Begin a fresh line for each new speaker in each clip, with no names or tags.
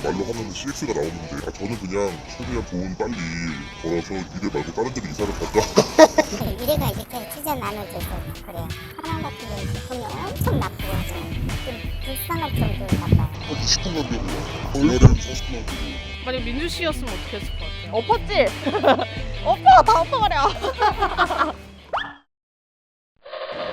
말로 하면 CX가 나오는데 저는 그냥 최대한 돈 빨리 벌어서 미래 말고 다른 데로 이사를 갈까?
미래가 이렇게 찢어 나눠져 있어서 그래요. 사람 같은 경우는 기분이 엄청 나쁘고 좀 불쌍할 정도로 나빠요.
한 20분 간다고요. 월요일은 40분 간다고.
만약 민주 씨였으면 어떻게 했을 것 같아요?
엎었지? 엎어! 다 엎어버려!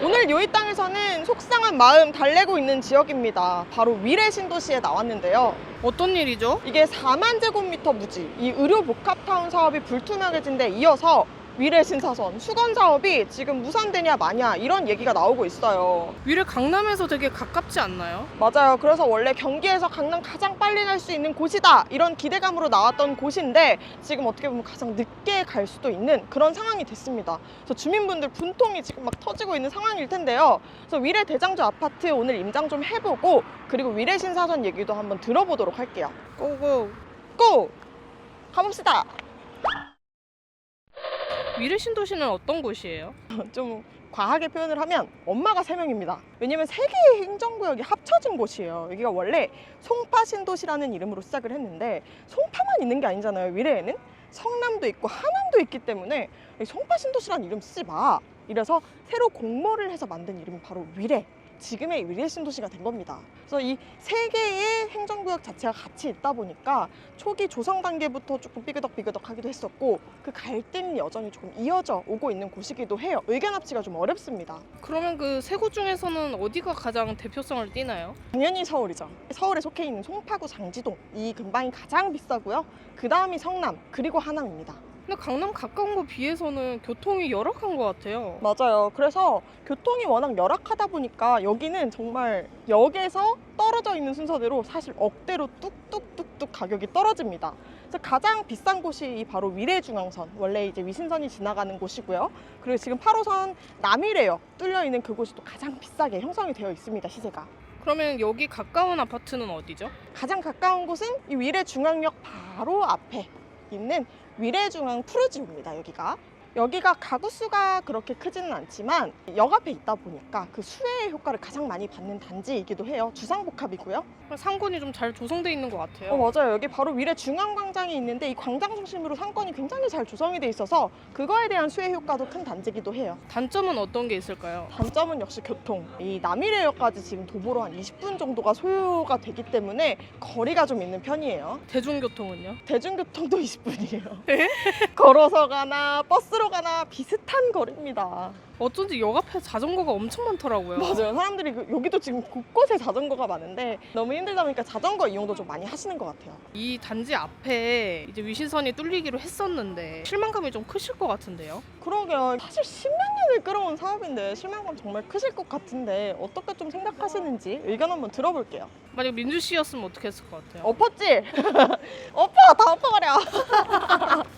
오늘 요이 땅에서는 속상한 마음 달래고 있는 지역입니다. 바로 위례 신도시에 나왔는데요.
어떤 일이죠?
이게 4만 제곱미터 부지, 이 의료 복합타운 사업이 불투명해진 데 이어서 위례 신사선 수건 사업이 지금 무산되냐 마냐 이런 얘기가 나오고 있어요.
위례 강남에서 되게 가깝지 않나요?
맞아요. 그래서 원래 경기에서 강남 가장 빨리 갈 수 있는 곳이다 이런 기대감으로 나왔던 곳인데 지금 어떻게 보면 가장 늦게 갈 수도 있는 그런 상황이 됐습니다. 그래서 주민분들 분통이 지금 막 터지고 있는 상황일 텐데요. 그래서 위례 대장주 아파트 오늘 임장 좀 해보고 그리고 위례 신사선 얘기도 한번 들어보도록 할게요.
고고.
고! 가봅시다.
위례 신도시는 어떤 곳이에요?
좀 과하게 표현을 하면 엄마가 3명입니다. 왜냐면 3개의 행정구역이 합쳐진 곳이에요. 여기가 원래 송파신도시라는 이름으로 시작을 했는데 송파만 있는 게 아니잖아요. 위례에는 성남도 있고 하남도 있기 때문에 송파신도시라는 이름 쓰지 마. 이래서 새로 공모를 해서 만든 이름이 바로 위례. 지금의 위례 신도시가 된 겁니다. 그래서 이 3개의 행정구역 자체가 같이 있다 보니까 초기 조성 단계부터 조금 삐그덕삐그덕하기도 했었고 그 갈등이 여전히 조금 이어져 오고 있는 곳이기도 해요. 의견 합치가 좀 어렵습니다.
그러면 그 세 곳 중에서는 어디가 가장 대표성을 띠나요?
당연히 서울이죠. 서울에 속해 있는 송파구 장지동 이 근방이 가장 비싸고요. 그 다음이 성남 그리고 하남입니다.
근데 강남 가까운 거 비해서는 교통이 열악한 것 같아요.
맞아요. 그래서 교통이 워낙 열악하다 보니까 여기는 정말 역에서 떨어져 있는 순서대로 사실 억대로 뚝뚝뚝뚝 가격이 떨어집니다. 그래서 가장 비싼 곳이 바로 위례중앙선, 원래 이제 위신선이 지나가는 곳이고요. 그리고 지금 8호선 남위례역 뚫려 있는 그곳이 또 가장 비싸게 형성이 되어 있습니다. 시세가.
그러면 여기 가까운 아파트는 어디죠?
가장 가까운 곳은 이 위례중앙역 바로 앞에 있는 위례중앙 푸르지오입니다. 여기가 가구 수가 그렇게 크지는 않지만 역 앞에 있다 보니까 그 수혜의 효과를 가장 많이 받는 단지이기도 해요. 주상복합이고요.
상권이 좀 잘 조성돼 있는 것 같아요.
맞아요. 여기 바로 위례 중앙광장이 있는데 이 광장 중심으로 상권이 굉장히 잘 조성이 돼 있어서 그거에 대한 수혜 효과도 큰 단지이기도 해요.
단점은 어떤 게 있을까요?
단점은 역시 교통. 이 남위례역까지 지금 도보로 한 20분 정도가 소요가 되기 때문에 거리가 좀 있는 편이에요.
대중교통은요?
대중교통도 20분이에요. 걸어서 가나 버스로 가나 비슷한 거리입니다.
어쩐지 역 앞에 자전거가 엄청 많더라고요.
맞아요. 사람들이 여기도 지금 곳곳에 자전거가 많은데 너무 힘들다 보니까 자전거 이용도 좀 많이 하시는 것 같아요.
이 단지 앞에 이제 위신선이 뚫리기로 했었는데 실망감이 좀 크실 것 같은데요?
그러게요. 사실 10몇 년을 끌어온 사업인데 실망감 정말 크실 것 같은데 어떻게 좀 생각하시는지 의견 한번 들어볼게요.
만약 민주 씨였으면 어떻게 했을 것 같아요?
엎었지? 엎어! 다 엎어버려!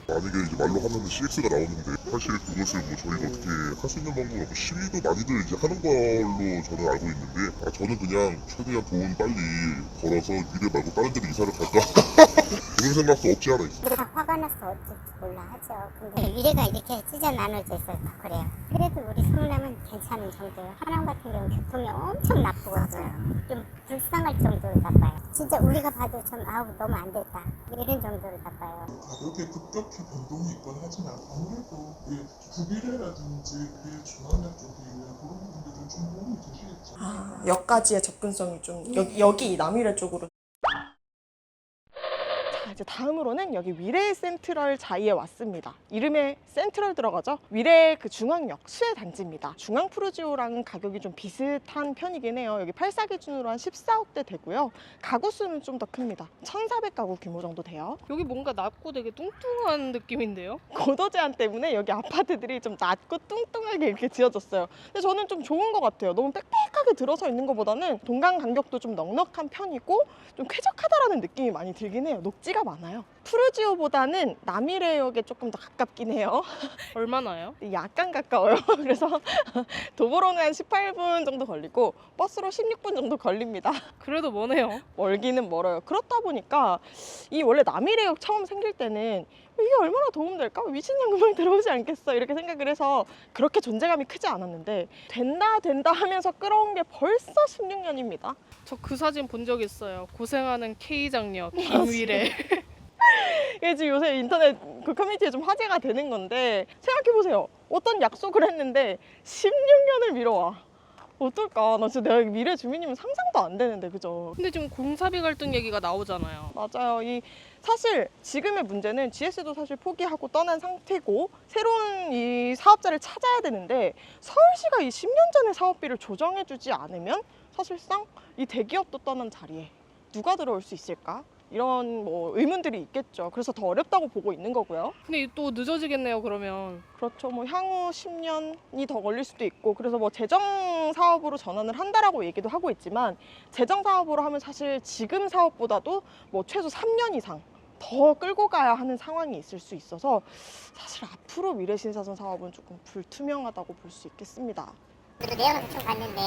만약에 이제 말로 하면 CX가 나오는데 사실 그것을 뭐 저희가 어떻게 할 수 있는 방법은 없고 시위도 많이들 이제 하는 걸로 저는 알고 있는데 저는 그냥 최대한 돈 빨리 벌어서 미래 말고 다른 데로 이사를 갈까? 그런 생각도 없지 않아 있어.
다 화가 나서 어쩔지 몰라 하죠. 근데 미래가 이렇게 찢어 나눠져 있어서 그래요. 그래도 우리 성남은 괜찮은 정도예요. 하남 같은 경우는 교통이 엄청 나쁘고 좀 불쌍할 정도로 나빠요. 진짜 우리가 봐도 좀 아우 너무 안 됐다 이런 정도로 나빠요.
가격에 급격히 변동이 있건 하지만 아무래도 그 구비례라든지 그 중앙역 쪽에 있는 그런 부분들은 좀 도움이 되시겠죠.
역까지의 접근성이 좀 여기 남위례 쪽으로. 자, 이제 다음으로는 여기 위례 센트럴 자이에 왔습니다. 이름에 센트럴 들어가죠? 위례 그 중앙역 수혜 단지입니다. 중앙 푸르지오랑은 가격이 좀 비슷한 편이긴 해요. 여기 8사 기준으로 한 14억대 되고요. 가구 수는 좀 더 큽니다. 1,400가구 규모 정도 돼요.
여기 뭔가 낮고 되게 뚱뚱한 느낌인데요?
고도 제한 때문에 여기 아파트들이 좀 낮고 뚱뚱하게 이렇게 지어졌어요. 근데 저는 좀 좋은 것 같아요. 너무 빽빽하게 들어서 있는 것보다는 동강 간격도 좀 넉넉한 편이고 좀 쾌적하다라는 느낌이 많이 들긴 해요. 녹지가 많아요. 푸르지오보다는 남이레역에 조금 더 가깝긴 해요.
얼마나요?
약간 가까워요. 그래서 도보로는 한 18분 정도 걸리고 버스로 16분 정도 걸립니다.
그래도 머네요.
멀기는 멀어요. 그렇다 보니까 이 원래 남이레역 처음 생길 때는 이게 얼마나 도움될까? 위신장 금방 들어오지 않겠어? 이렇게 생각을 해서 그렇게 존재감이 크지 않았는데 된다 하면서 끌어온 게 벌써 16년입니다.
저 그 사진 본 적 있어요. 고생하는 K장녀 김위래.
이게 지금 요새 인터넷 그 커뮤니티에 좀 화제가 되는 건데 생각해보세요. 어떤 약속을 했는데 16년을 미뤄와. 어떨까? 나 진짜 내가 미래 주민이면 상상도 안 되는데, 그죠?
근데 지금 공사비 갈등 얘기가 나오잖아요.
맞아요. 사실 지금의 문제는 GS도 사실 포기하고 떠난 상태고 새로운 이 사업자를 찾아야 되는데 서울시가 이 10년 전에 사업비를 조정해주지 않으면 사실상 이 대기업도 떠난 자리에 누가 들어올 수 있을까? 이런 뭐 의문들이 있겠죠. 그래서 더 어렵다고 보고 있는 거고요.
근데 또 늦어지겠네요, 그러면.
그렇죠. 뭐 향후 10년이 더 걸릴 수도 있고, 그래서 뭐 재정 사업으로 전환을 한다라고 얘기도 하고 있지만 재정 사업으로 하면 사실 지금 사업보다도 뭐 최소 3년 이상 더 끌고 가야 하는 상황이 있을 수 있어서 사실 앞으로 미래신사선 사업은 조금 불투명하다고 볼 수 있겠습니다.
그 내용을 대충 봤는데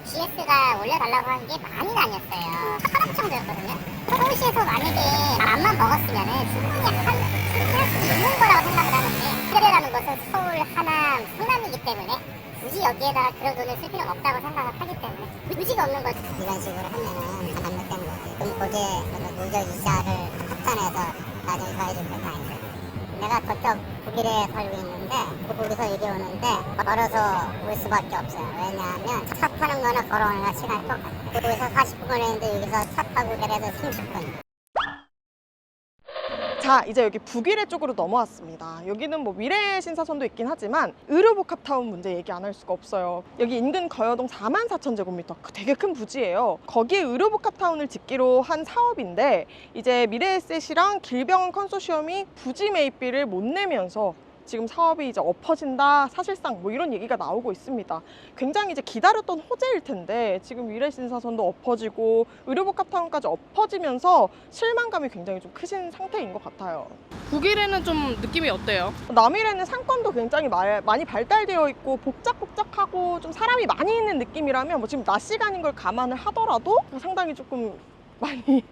GS가 올려달라고 한 게 많이 아니었어요. 한 정도였거든요. 서울시에서 만약에 맘만 먹었으면은 충분히 할 수 있는 거라고 생각을 하는데 해례라는 것은 서울, 하남, 성남이기 때문에 굳이 여기에다가 그런 돈을 쓸 필요는 없다고 생각을 하기 때문에 의지가 없는 거죠. 이런 식으로 하면은 다 잘못된 거지. 금고제, 누적 이자를 합산해서 나중에 더해줄 것도 아니죠. 내가 저쪽 북일에 살고 있는데 거기서 이리 오는데 걸어서 올 수밖에 없어요. 왜냐하면 차 타는 거나 걸어오는 거 시간이 똑같아요. 거기서 40분 걸리는데 여기서 차 타고 그래도 30분.
자, 이제 여기 북일의 쪽으로 넘어왔습니다. 여기는 뭐 미래신사선도 있긴 하지만 의료복합타운 문제 얘기 안 할 수가 없어요. 여기 인근 거여동 44,000제곱미터 되게 큰 부지예요. 거기에 의료복합타운을 짓기로 한 사업인데 이제 미래에셋이랑 길병원 컨소시엄이 부지 매입비를 못 내면서 지금 사업이 이제 엎어진다, 사실상 뭐 이런 얘기가 나오고 있습니다. 굉장히 이제 기다렸던 호재일 텐데 지금 미래신사선도 엎어지고 의료복합타운까지 엎어지면서 실망감이 굉장히 좀 크신 상태인 것 같아요.
북일에는 좀 느낌이 어때요?
남일에는 상권도 굉장히 많이 발달되어 있고 복작복작하고 좀 사람이 많이 있는 느낌이라면 뭐 지금 낮 시간인 걸 감안을 하더라도 상당히 조금 많이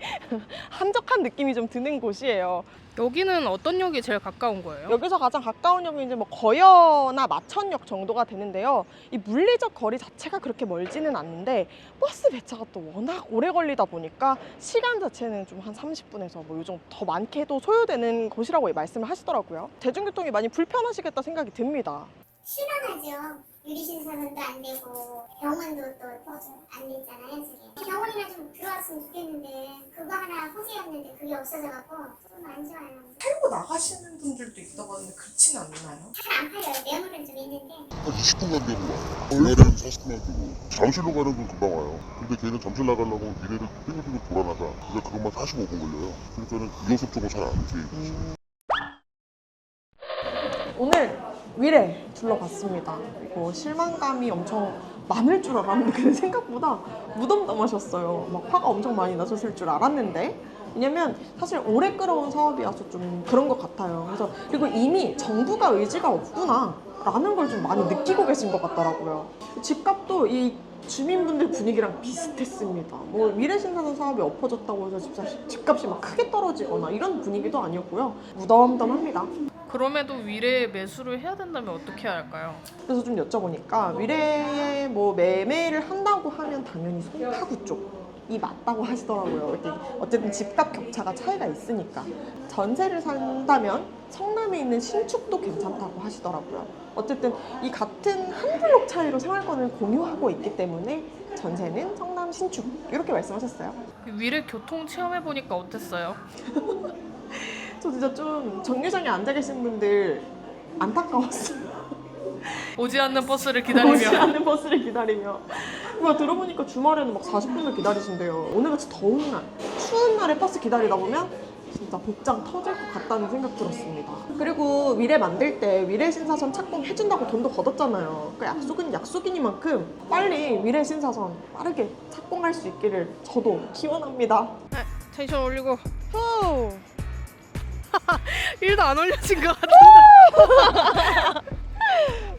한적한 느낌이 좀 드는 곳이에요.
여기는 어떤 역이 제일 가까운 거예요?
여기서 가장 가까운 역이 이제 뭐 거여나 마천역 정도가 되는데요. 이 물리적 거리 자체가 그렇게 멀지는 않는데 버스 배차가 또 워낙 오래 걸리다 보니까 시간 자체는 좀 한 30분에서 뭐 요즘 더 많게도 소요되는 곳이라고 말씀을 하시더라고요. 대중교통이 많이 불편하시겠다 생각이 듭니다.
실망하죠. 유리신사선도 안 되고 병원도 또 안 됐잖아요 지금. 병원이나 좀 들어왔으면 좋겠는데 그거 하나 호재였는데 그게 없어져갖고 좀 안 좋아요.
팔고 나가시는 분들도 있다고 하는데 그렇진 않나요?
잘 안 팔려요. 매물은 좀 있는데
한 20분 간격으로 와요. 월요일은 40분 간격으로. 잠실로 가는 건 금방 와요. 근데 걔는 잠실 나가려고 미래를 빙글빙글 돌아나가. 그러니까 그것만 45분 걸려요. 그러니까는 2호선 쪽은 잘 안 돼.
오늘 미래 둘러봤습니다. 이거 실망감이 엄청 많을 줄 알았는데 근데 생각보다 무덤덤하셨어요. 막 화가 엄청 많이 나셨을 줄 알았는데 왜냐면 사실 오래 끌어온 사업이어서 좀 그런 것 같아요. 그래서 그리고 이미 정부가 의지가 없구나 라는 걸 좀 많이 느끼고 계신 것 같더라고요. 집값도 이 주민분들 분위기랑 비슷했습니다. 뭐 미래신사선 사업이 엎어졌다고 해서 집값이 막 크게 떨어지거나 이런 분위기도 아니었고요. 무덤덤합니다.
그럼에도 위례에 매수를 해야 된다면 어떻게 해야 할까요?
그래서 좀 여쭤보니까 미래에 뭐 매매를 한다고 하면 당연히 송파구 쪽이 맞다고 하시더라고요. 이렇게 어쨌든 집값 격차가 차이가 있으니까 전세를 산다면 성남에 있는 신축도 괜찮다고 하시더라고요. 어쨌든 이 같은 한 블록 차이로 생활권을 공유하고 있기 때문에 전세는 성남 신축 이렇게 말씀하셨어요.
위례 교통 체험해보니까 어땠어요?
저 진짜 좀 정류장에 앉아 계신 분들 안타까웠어요.
오지 않는 버스를
오지
기다리며
않는 버스를 기다리며. 뭐 들어보니까 주말에는 막 40분을 기다리신대요. 오늘같이 더운 날, 추운 날에 버스 기다리다 보면 진짜 복장 터질 것 같다는 생각 들었습니다. 그리고 미래 만들 때 미래신사선 착공해준다고 돈도 걷었잖아요. 그 약속은 약속이니만큼 빨리 미래신사선 빠르게 착공할 수 있기를 저도 기원합니다.
텐션 올리고
후.
1도 안 올려진 것 같은데.